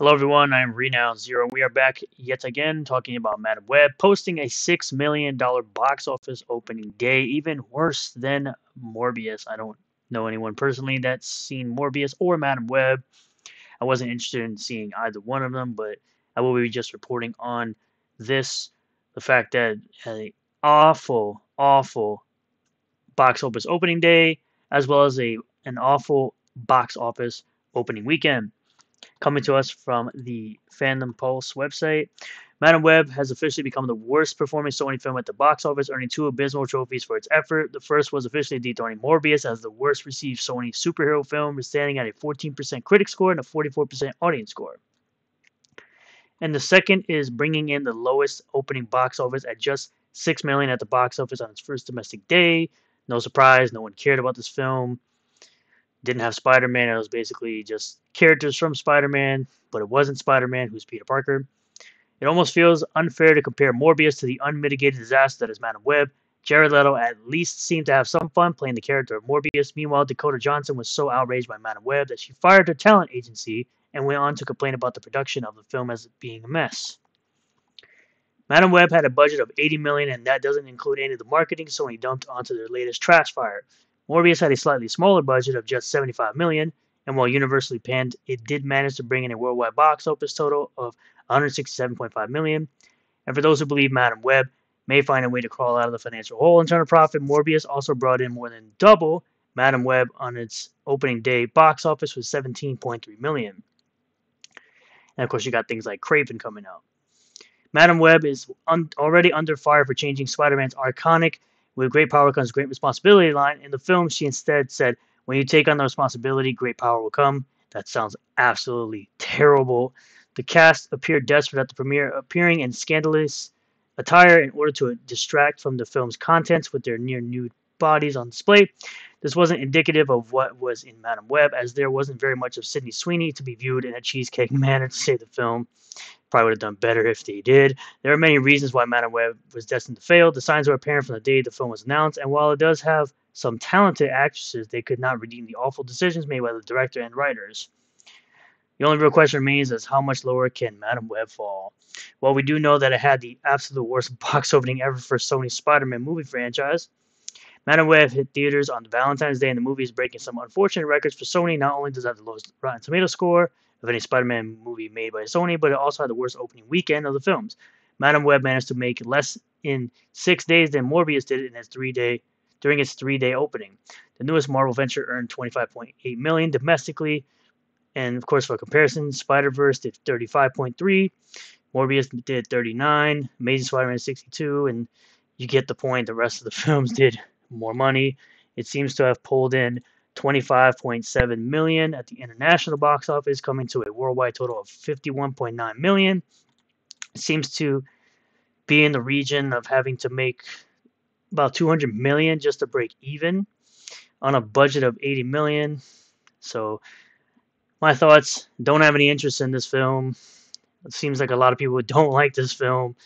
Hello everyone, I'm Renown Zero. We are back yet again talking about Madam Web posting a $6 million box office opening day, even worse than Morbius. I don't know anyone personally that's seen Morbius or Madam Web. I wasn't interested in seeing either one of them, but I will be just reporting on this, the fact that an awful box office opening day, as well as an awful box office opening weekend. Coming to us from the Fandom Pulse website, Madam Web has officially become the worst performing Sony film at the box office, earning two abysmal trophies for its effort. The first was officially dethroning Morbius as the worst received Sony superhero film, standing at a 14% critic score and a 44% audience score. And the second is bringing in the lowest opening box office at just $6 million at the box office on its first domestic day. No surprise, no one cared about this film. Didn't have Spider-Man. It was basically just characters from Spider-Man, but it wasn't Spider-Man, who's Peter Parker. It almost feels unfair to compare Morbius to the unmitigated disaster that is Madam Web. Jared Leto at least seemed to have some fun playing the character of Morbius. Meanwhile, Dakota Johnson was so outraged by Madam Web that she fired her talent agency and went on to complain about the production of the film as being a mess. Madam Web had a budget of $80 million, and that doesn't include any of the marketing Sony dumped onto their latest trash fire. Morbius had a slightly smaller budget of just $75 million, and while universally panned, it did manage to bring in a worldwide box office total of $167.5 million. And for those who believe Madam Web may find a way to crawl out of the financial hole and turn a profit, Morbius also brought in more than double Madam Web on its opening day box office with $17.3 million. And of course, you got things like Craven coming out. Madam Web is already under fire for changing Spider-Man's iconic "with great power comes great responsibility" line. In the film, she instead said, "When you take on the responsibility, great power will come." That sounds absolutely terrible. The cast appeared desperate at the premiere, appearing in scandalous attire in order to distract from the film's contents with their near-nude bodies on display. This wasn't indicative of what was in Madam Web, as there wasn't very much of Sydney Sweeney to be viewed in a cheesecake manner to save the film. Probably would have done better if they did. There are many reasons why Madam Web was destined to fail. The signs were apparent from the day the film was announced, and while it does have some talented actresses, they could not redeem the awful decisions made by the director and writers. The only real question remains is how much lower can Madam Web fall? Well, we do know that it had the absolute worst box opening ever for Sony's Spider-Man movie franchise. Madam Web hit theaters on Valentine's Day, and the movie is breaking some unfortunate records for Sony. Not only does it have the lowest Rotten Tomato score of any Spider-Man movie made by Sony, but it also had the worst opening weekend of the films. Madam Web managed to make less in 6 days than Morbius did in during its 3-day opening. The newest Marvel venture earned $25.8 million domestically, and of course, for comparison, Spider-Verse did $35.3, Morbius did $39, Amazing Spider-Man 62, and you get the point. The rest of the films did more money. It seems to have pulled in $25.7 million at the international box office, coming to a worldwide total of $51.9 million. It seems to be in the region of having to make about $200 million just to break even on a budget of $80 million. So my thoughts, don't have any interest in this film. It seems like a lot of people don't like this film,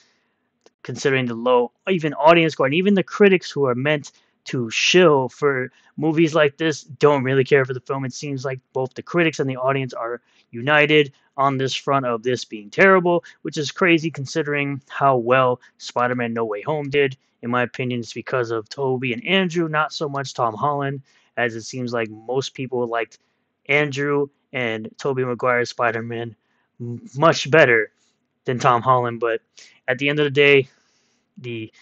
considering the low even audience score, and even the critics who are meant to shill for movies like this don't really care for the film. It seems like both the critics and the audience are united on this front of this being terrible, which is crazy considering how well Spider-Man No Way Home did. In my opinion, it's because of Tobey and Andrew, not so much Tom Holland, as it seems like most people liked Andrew and Tobey Maguire's Spider-Man much better than Tom Holland. But at the end of the day, the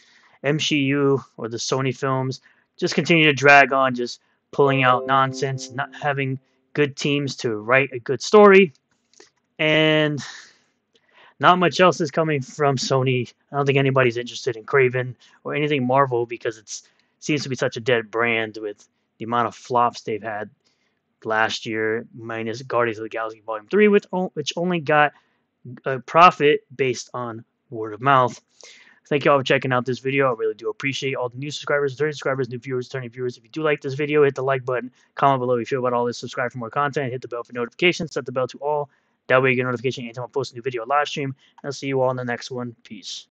MCU or the Sony films just continue to drag on, just pulling out nonsense, not having good teams to write a good story, and not much else is coming from Sony. I don't think anybody's interested in Craven or anything Marvel because it seems to be such a dead brand with the amount of flops they've had last year, minus Guardians of the Galaxy Volume 3, which only got a profit based on word of mouth. Thank you all for checking out this video. I really do appreciate all the new subscribers, returning subscribers, new viewers, returning viewers. If you do like this video, hit the like button, comment below how you feel about all this, subscribe for more content, hit the bell for notifications, set the bell to all. That way you get a notification anytime I post a new video or live stream. I'll see you all in the next one. Peace.